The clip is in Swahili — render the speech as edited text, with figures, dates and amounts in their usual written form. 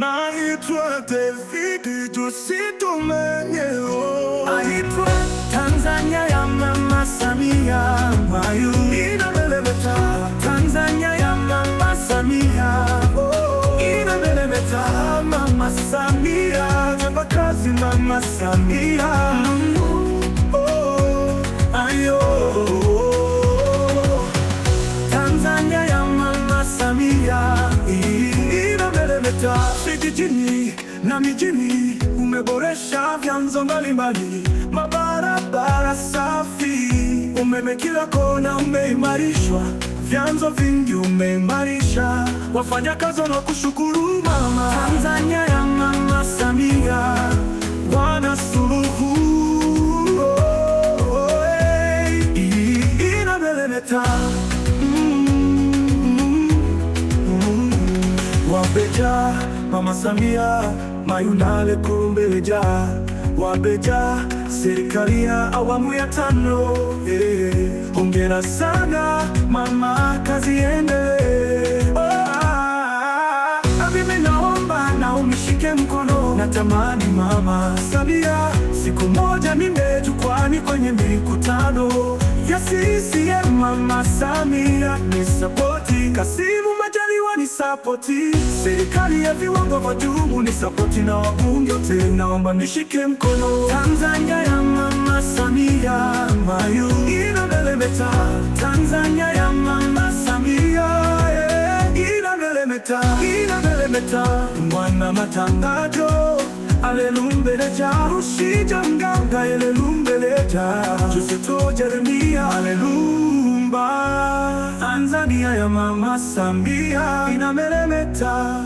Naitwa David Tusitumenyeho. Naitwa Tanzania ya Mama Samia Mayu inameremeta. Tanzania ya Mama Samia inameremeta. Mama Samia, chapa kazi Mama Samia. Ayo. Tanzania ya Mama Samia inameremeta. Vijijini na mijini umeboresha vyanzo mbalimbali, mabarabara safi, umeme kila kona umeimarishwa, vyanzo vingi umeimarisha, wafanyakazi wanakushukuru mama. Tanzania ya Mama Samia, Bwana Suluhu inameremeta. Wabeja Mama Samia Mayundale kumbeleja, wabeja serikali ya awamu ya 5. Hongera sana mama, kazi iendelee. Mimi naomba na unishike mkono, natamani Mama Samia siku moja mime jukwani kwenye mikutano ya CCM. Mama Samia ni sapoti, Kasimu Majaliwa ni sapoti, serikali ya viwango vya juu ni sapoti, na wabunge wote naomba nishike mkono. Tanzania ya Mama Samia Mayu inameremeta. Tanzania ya Mama Samia inameremeta. Mwana matangajo alelumbeleja, Rushija Mganga alelumbeleja, Jusito Jeremia alelumba. Tanzania ya Mama Samia inameremeta.